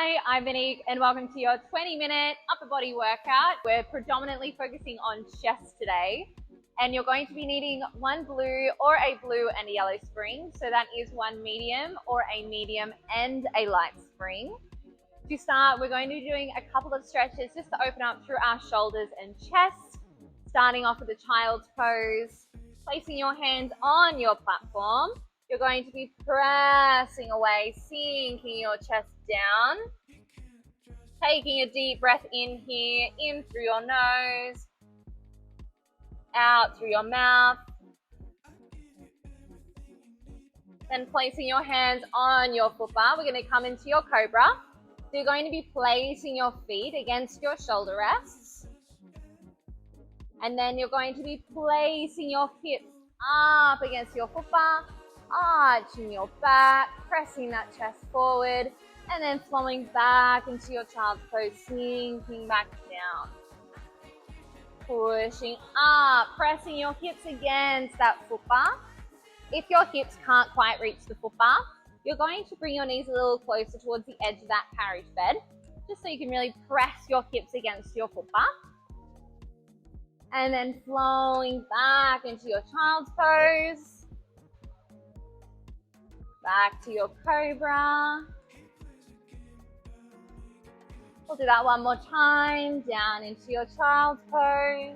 Hi, I'm Monique and welcome to your 20-minute upper body workout. We're predominantly focusing on chest today, and you're going to be needing one blue or a blue and a yellow spring. So that is one medium or a medium and a light spring. To start, we're going to be doing a couple of stretches just to open up through our shoulders and chest, starting off with a child's pose, placing your hands on your platform. You're going to be pressing away, sinking your chest down, taking a deep breath in here, in through your nose, out through your mouth, then placing your hands on your foot bar. We're going to come into your cobra. So you're going to be placing your feet against your shoulder rests, and then you're going to be placing your hips up against your foot bar, arching your back, pressing that chest forward, and then flowing back into your child's pose, sinking back down. Pushing up, pressing your hips against that foot bar. If your hips can't quite reach the foot bar, you're going to bring your knees a little closer towards the edge of that carriage bed, just so you can really press your hips against your foot bar. And then flowing back into your child's pose. Back to your cobra. We'll do that one more time. Down into your child's pose.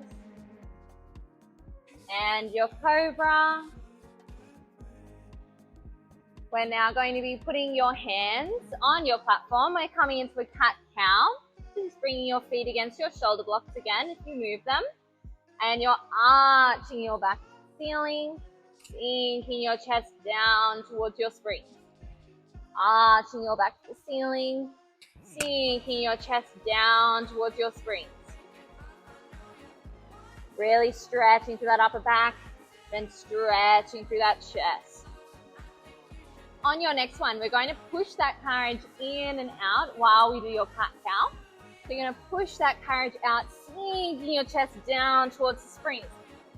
And your cobra. We're now going to be putting your hands on your platform. We're coming into a cat-cow. Just bringing your feet against your shoulder blocks again if you move them. And you're arching your back to the ceiling, sinking your chest down towards your springs. Arching your back to the ceiling, sinking your chest down towards your springs. Really stretching through that upper back, then stretching through that chest. On your next one, we're going to push that carriage in and out while we do your cat-cow. So you're going to push that carriage out, sinking your chest down towards the springs,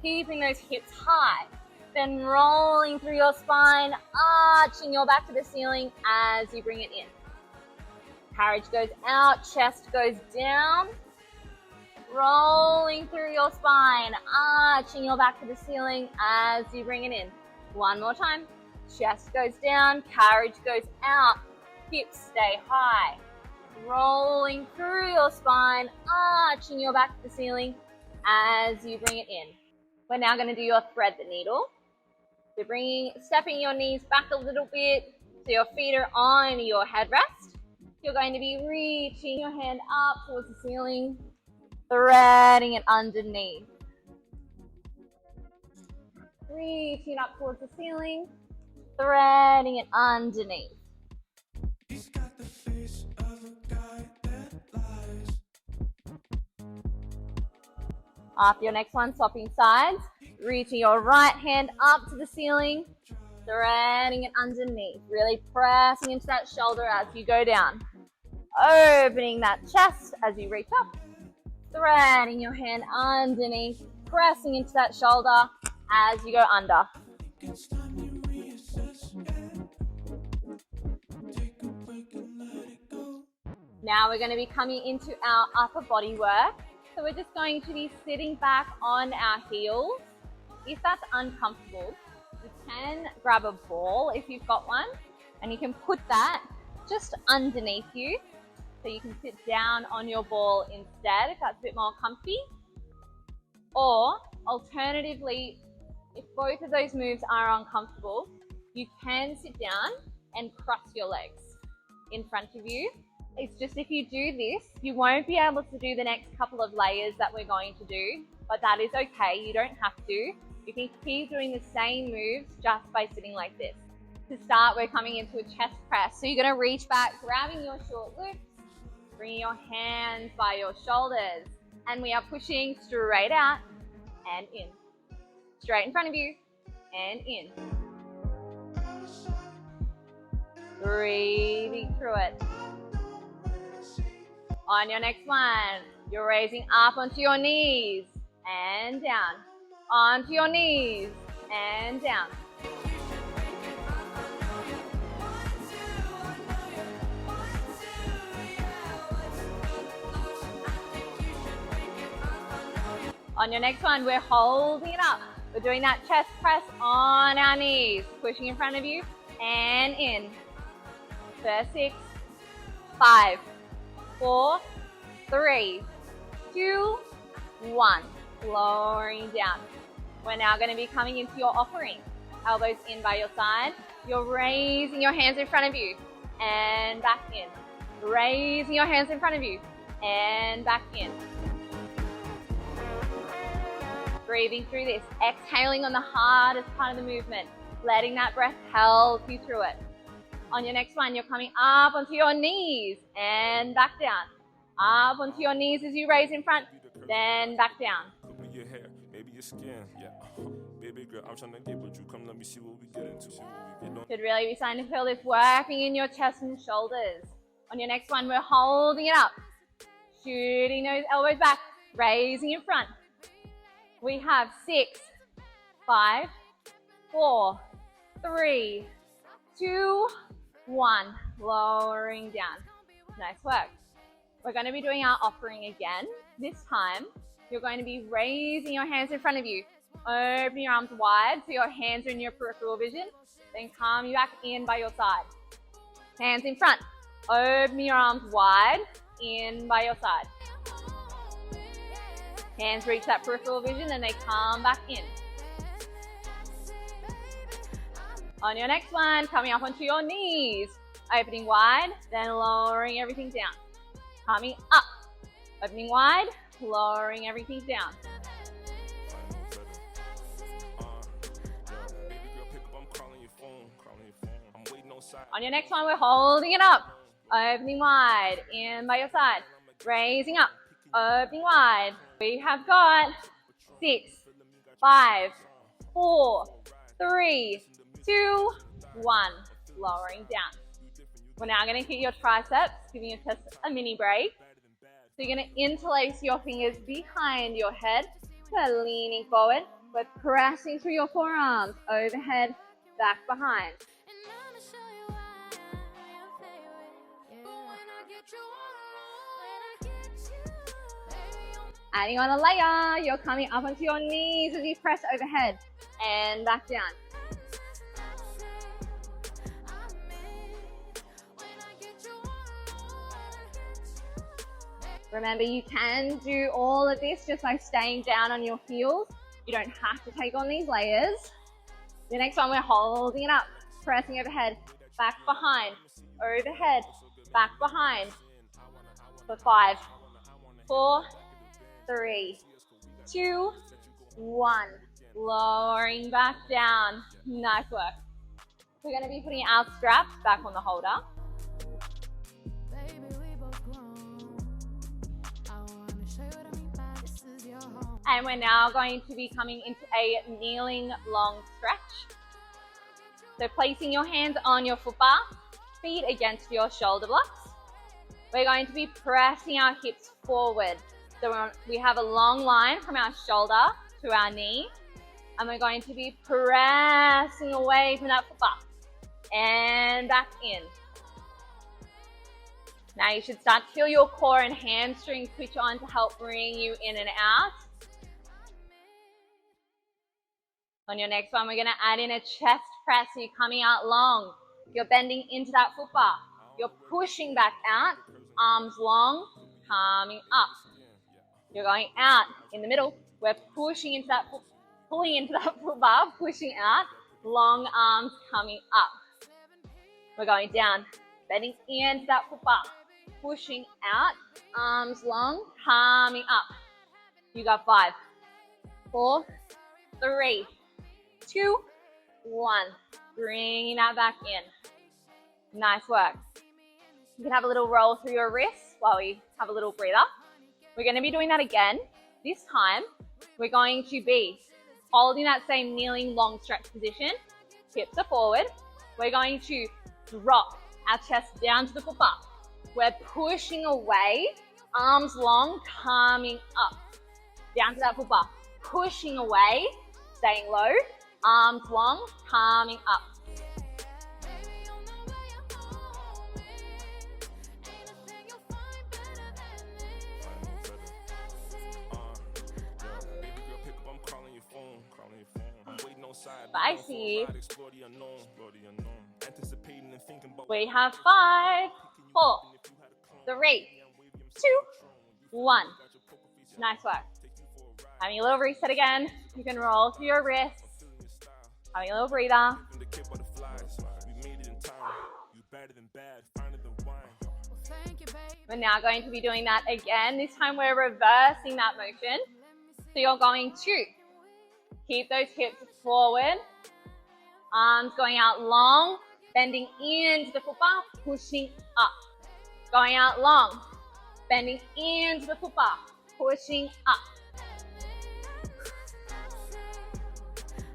keeping those hips high, then rolling through your spine, arching your back to the ceiling as you bring it in. Carriage goes out, chest goes down, rolling through your spine, arching your back to the ceiling as you bring it in. One more time. Chest goes down, carriage goes out, hips stay high. Rolling through your spine, arching your back to the ceiling as you bring it in. We're now going to do your thread the needle. So stepping your knees back a little bit so your feet are on your headrest. You're going to be reaching your hand up towards the ceiling, threading it underneath. Reaching up towards the ceiling, threading it underneath. After your next one, swapping sides, reaching your right hand up to the ceiling, threading it underneath, really pressing into that shoulder as you go down. Opening that chest as you reach up, threading your hand underneath, pressing into that shoulder as you go under. Now we're going to be coming into our upper body work. So we're just going to be sitting back on our heels. If that's uncomfortable, you can grab a ball if you've got one, and you can put that just underneath you. So you can sit down on your ball instead if that's a bit more comfy. Or alternatively, if both of those moves are uncomfortable, you can sit down and cross your legs in front of you. It's just if you do this, you won't be able to do the next couple of layers that we're going to do, but that is okay. You don't have to. You can keep doing the same moves just by sitting like this. To start, we're coming into a chest press. So you're going to reach back, grabbing your short loops, bringing your hands by your shoulders, and we are pushing straight out and in. Straight in front of you and in. Breathing through it. On your next one, you're raising up onto your knees and down. Onto your knees and down. On your next one, we're holding it up. We're doing that chest press on our knees, pushing in front of you and in. For 6, 5, 4, 3, 2, 1. Lowering down. We're now going to be coming into your offering. Elbows in by your side. You're raising your hands in front of you and back in. Raising your hands in front of you and back in. Breathing through this. Exhaling on the hardest part of the movement. Letting that breath help you through it. On your next one, you're coming up onto your knees and back down. Up onto your knees as you raise in front, then back down. Your hair, maybe your skin, yeah. Baby girl, I'm trying to get with you. Come, let me see what we get into. Should really be starting to feel this working in your chest and shoulders. On your next one, we're holding it up. Shooting those elbows back, raising in front. We have 6, 5, 4, 3, 2, 1. Lowering down. Nice work. We're going to be doing our offering again. This time, you're going to be raising your hands in front of you. Open your arms wide so your hands are in your peripheral vision. Then come back in by your side. Hands in front. Open your arms wide, in by your side. Hands reach that peripheral vision and they come back in. On your next one, coming up onto your knees. Opening wide, then lowering everything down. Coming up. Opening wide, lowering everything down. On your next one, we're holding it up. Opening wide, in by your side. Raising up, opening wide. We have got 6, 5, 4, 3, 2, 1. Lowering down. We're now going to hit your triceps, giving your chest a mini break. So you're going to interlace your fingers behind your head. We're leaning forward. We're pressing through your forearms, overhead, back behind. Adding on a layer, you're coming up onto your knees as you press overhead and back down. Remember, you can do all of this just by staying down on your heels. You don't have to take on these layers. The next one, we're holding it up, pressing overhead, back behind, overhead, back behind. For 5, 4, 3, 2, 1. Lowering back down. Nice work. We're going to be putting our straps back on the holder. And we're now going to be coming into a kneeling long stretch. So placing your hands on your foot bar, feet against your shoulder blocks. We're going to be pressing our hips forward. So we have a long line from our shoulder to our knee. And we're going to be pressing away from that foot bar. And back in. Now you should start to feel your core and hamstrings switch on to help bring you in and out. On your next one, we're going to add in a chest press. So you're coming out long. You're bending into that foot bar. You're pushing back out. Arms long, coming up. You're going out in the middle. We're pushing into that foot, pulling into that foot bar, pushing out. Long arms coming up. We're going down, bending into that foot bar, pushing out. Arms long, coming up. You got 5, 4, 3, 2, 1. Bringing that back in. Nice work. You can have a little roll through your wrists while we have a little breather. We're going to be doing that again. This time, we're going to be holding that same kneeling long stretch position. Hips are forward. We're going to drop our chest down to the foot bar. We're pushing away, arms long, coming up. Down to that foot bar. Pushing away, staying low, arms long, coming up. spicy. We have 5, 4, 3, 2, 1. Nice work. Having a little reset again. You can roll through your wrists. Having a little breather. We're now going to be doing that again. This time we're reversing that motion. So you're going to keep those hips forward. Arms going out long. Bending into the foot bar. Pushing up. Going out long. Bending into the foot bar. Pushing up.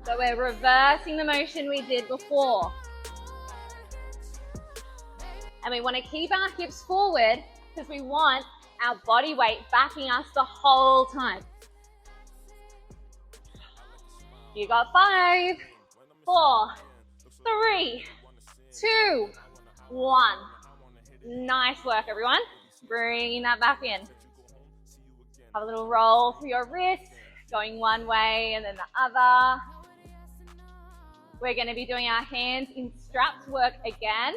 So we're reversing the motion we did before. And we want to keep our hips forward because we want our body weight backing us the whole time. You got 5, 4, 3, 2, 1. Nice work, everyone. Bringing that back in. Have a little roll through your wrists, going one way and then the other. We're going to be doing our hands in straps work again.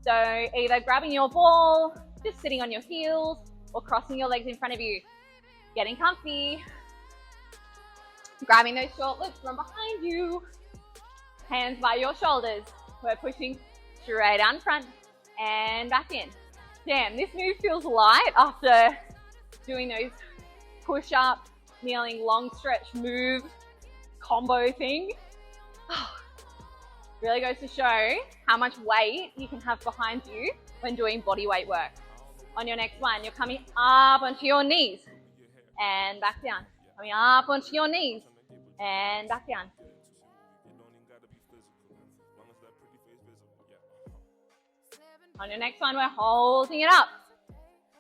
So either grabbing your ball, just sitting on your heels, or crossing your legs in front of you. Getting comfy. Grabbing those short loops from behind you. Hands by your shoulders. We're pushing straight down front and back in. Damn, this move feels light after doing those push-up, kneeling, long stretch move combo thing. Really goes to show how much weight you can have behind you when doing body weight work. On your next one, you're coming up onto your knees and back down. Coming up onto your knees and back down. On your next one, we're holding it up.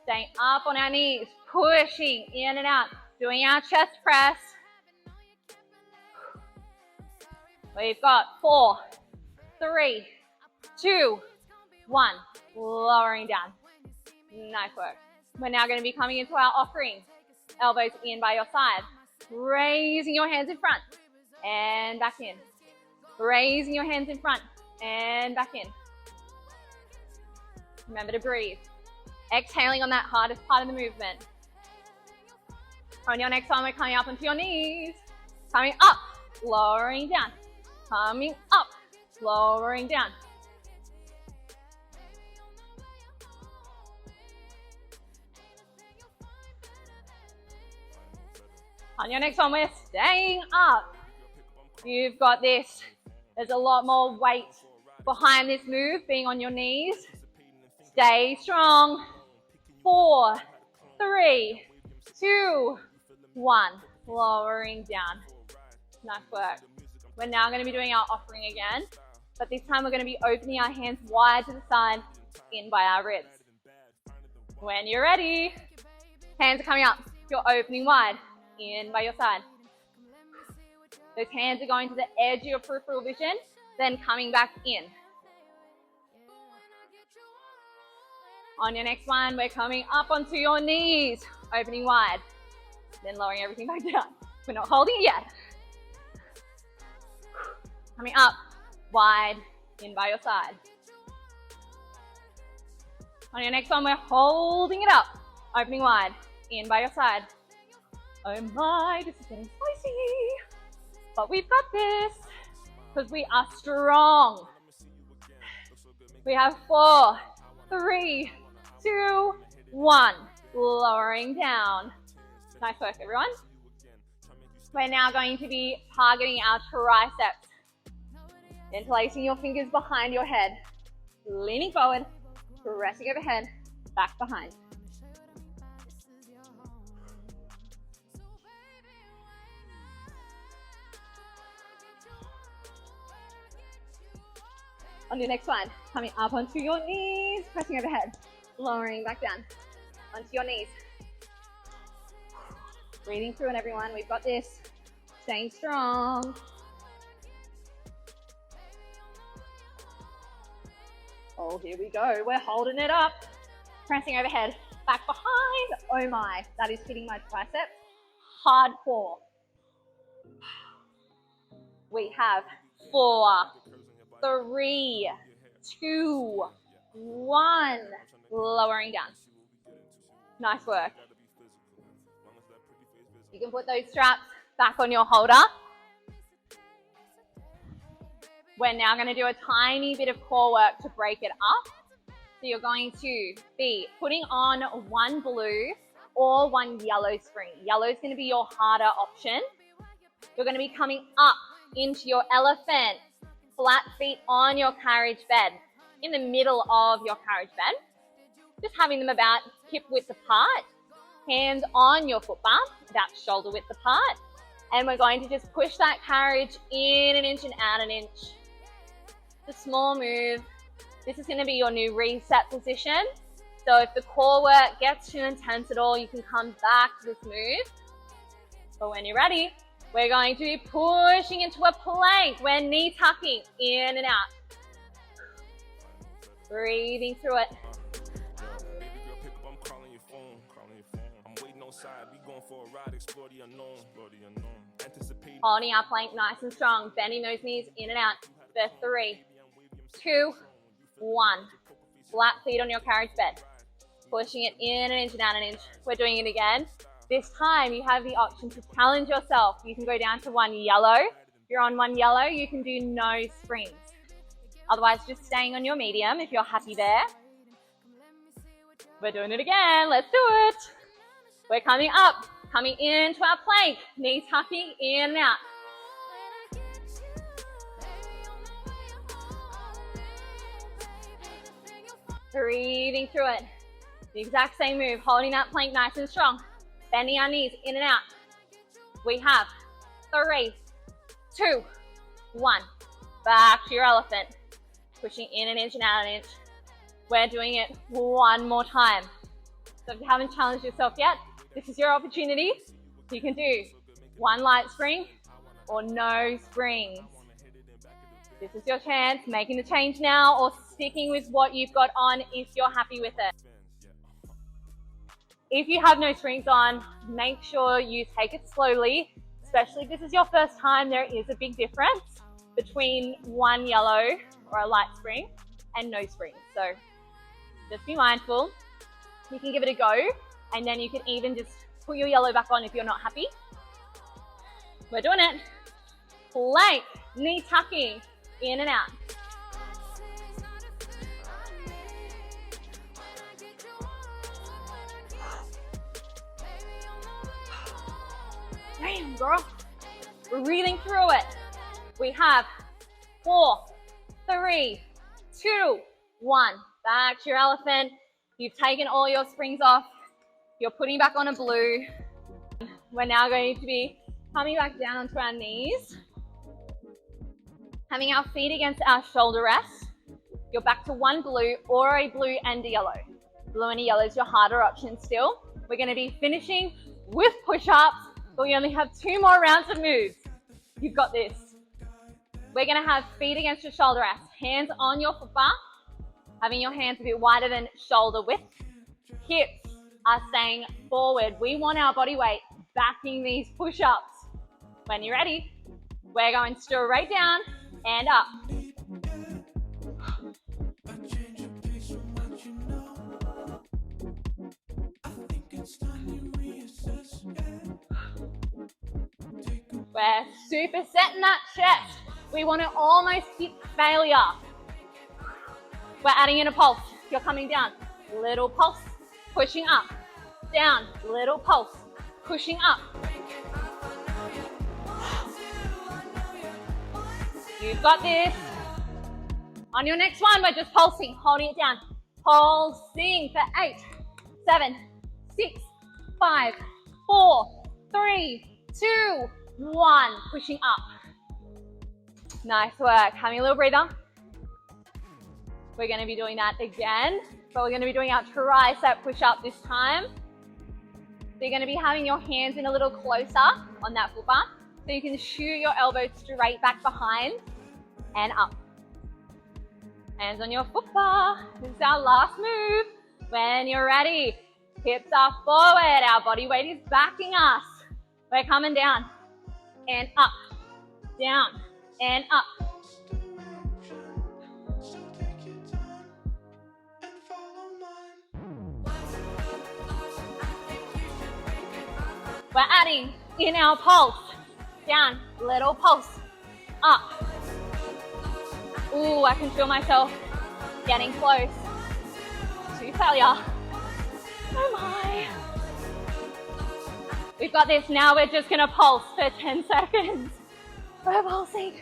Staying up on our knees, pushing in and out, doing our chest press. We've got 4, 3, 2, 1. Lowering down. Nice work. We're now going to be coming into our offering. Elbows in by your side. Raising your hands in front and back in. Raising your hands in front and back in. Remember to breathe. Exhaling on that hardest part of the movement. On your next one, we're coming up onto your knees. Coming up, lowering down. Coming up, lowering down. On your next one, we're staying up. You've got this. There's a lot more weight behind this move, being on your knees. Stay strong. 4, 3, 2, 1. Lowering down. Nice work. We're now going to be doing our offering again, but this time we're going to be opening our hands wide to the side, in by our ribs. When you're ready, hands are coming up. You're opening wide, in by your side. Those hands are going to the edge of your peripheral vision, then coming back in. On your next one, we're coming up onto your knees, opening wide, then lowering everything back down. We're not holding it yet. Coming up, wide, in by your side. On your next one, we're holding it up, opening wide, in by your side. Oh my, this is getting spicy. But we've got this, because we are strong. We have 4, 3, 2, 1. Lowering down. Nice work, everyone. We're now going to be targeting our triceps. Interlacing your fingers behind your head. Leaning forward, pressing overhead, back behind. On your next one, coming up onto your knees, pressing overhead, lowering back down, onto your knees. Breathing through it, everyone, we've got this. Staying strong. Oh, here we go, we're holding it up. Pressing overhead, back behind. Oh my, that is hitting my triceps hardcore. We have 4, 3, 2, 1. Lowering down. Nice work. You can put those straps back on your holder. We're now going to do a tiny bit of core work to break it up. So you're going to be putting on one blue or one yellow spring. Yellow is going to be your harder option. You're going to be coming up into your elephant, flat feet on your carriage bed, in the middle of your carriage bed. Just having them about hip width apart, hands on your foot bar, about shoulder width apart. And we're going to just push that carriage in an inch and out an inch. It's a small move. This is going to be your new reset position. So if the core work gets too intense at all, you can come back to this move. But when you're ready, we're going to be pushing into a plank. We're knee tucking in and out. Breathing through it. Holding our plank nice and strong. Bending those knees in and out for 3, 2, 1. Flat feet on your carriage bed. Pushing it in an inch and out an inch. We're doing it again. This time you have the option to challenge yourself. You can go down to one yellow. If you're on one yellow, you can do no springs. Otherwise, just staying on your medium if you're happy there. We're doing it again. Let's do it. We're coming up, coming into our plank. Knees tucking in and out. Breathing through it. The exact same move, holding that plank nice and strong. Bending our knees in and out. We have 3, 2, 1. Back to your elephant. Pushing in an inch and out an inch. We're doing it one more time. So if you haven't challenged yourself yet, this is your opportunity. You can do one light spring or no springs. This is your chance, making the change now or sticking with what you've got on if you're happy with it. If you have no springs on, make sure you take it slowly, especially if this is your first time. There is a big difference between one yellow or a light spring and no springs. So just be mindful. You can give it a go, and then you can even just put your yellow back on if you're not happy. We're doing it. Plank, knee tucking, in and out. Damn, girl. We're breathing through it. We have 4, 3, 2, 1. Back to your elephant. You've taken all your springs off. You're putting back on a blue. We're now going to be coming back down onto our knees. Having our feet against our shoulder rest. You're back to one blue or a blue and a yellow. Blue and a yellow is your harder option still. We're going to be finishing with push-ups, but we only have 2 more rounds of moves. You've got this. We're going to have feet against your shoulder rest. Hands on your foot bar. Having your hands a bit wider than shoulder width. Hips are staying forward. We want our body weight backing these push-ups. When you're ready, we're going straight down and up. We're supersetting that chest. We want to almost hit failure. We're adding in a pulse. You're coming down. Little pulse. Pushing up. Down. Little pulse. Pushing up. You've got this. On your next one, we're just pulsing. Holding it down. Pulsing for 8, 7, 6, 5, 4, 3, 2, 1. Pushing up. Nice work. Having a little breather. We're going to be doing that again, but we're going to be doing our tricep push-up this time. So you're going to be having your hands in a little closer on that foot bar, so you can shoot your elbows straight back behind and up. Hands on your foot bar. This is our last move. When you're ready, hips are forward. Our body weight is backing us. We're coming down and up, down and up. We're adding in our pulse. Down, little pulse. Up. Ooh, I can feel myself getting close to failure. Oh my. We've got this. Now we're just gonna pulse for 10 seconds. We're pulsing.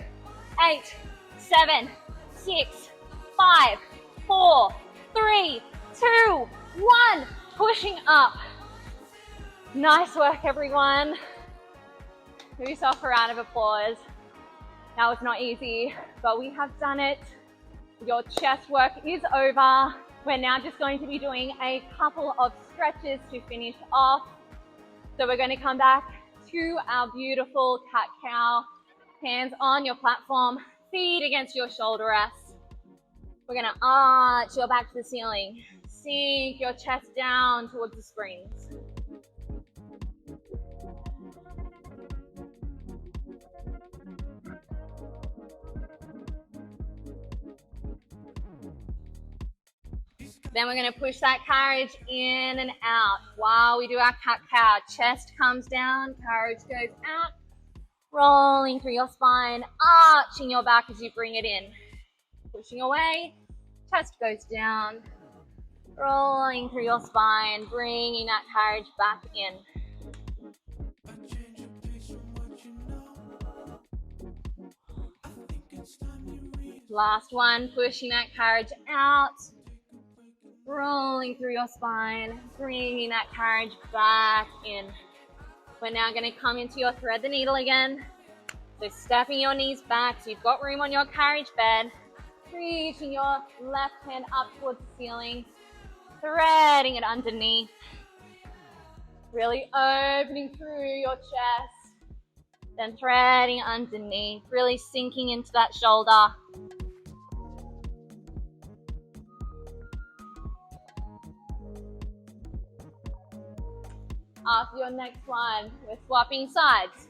8, 7, 6, 5, 4, 3, 2, 1. Pushing up. Nice work, everyone. Give yourself a round of applause. Now it's not easy, but we have done it. Your chest work is over. We're now just going to be doing a couple of stretches to finish off. So we're going to come back to our beautiful cat-cow. Hands on your platform, feet against your shoulder rests. We're going to arch your back to the ceiling. Sink your chest down towards the springs. Then we're going to push that carriage in and out while we do our cat-cow. Chest comes down, carriage goes out, rolling through your spine, arching your back as you bring it in. Pushing away, chest goes down, rolling through your spine, bringing that carriage back in. Last one, pushing that carriage out, rolling through your spine, bringing that carriage back in. We're now going to come into your thread the needle again. So stepping your knees back so you've got room on your carriage bed. Reaching your left hand up towards the ceiling. Threading it underneath. Really opening through your chest. Then threading underneath. Really sinking into that shoulder. After your next one, we're swapping sides.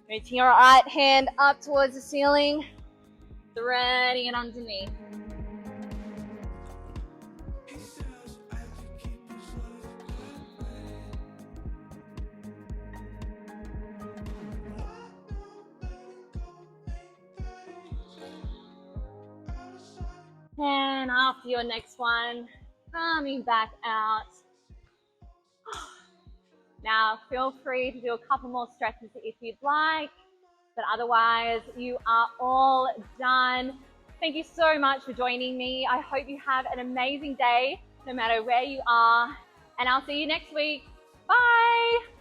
Reaching your right hand up towards the ceiling, threading it underneath. And after your next one, coming back out. Now feel free to do a couple more stretches if you'd like, but otherwise you are all done. Thank you so much for joining me. I hope you have an amazing day, no matter where you are, and I'll see you next week. Bye.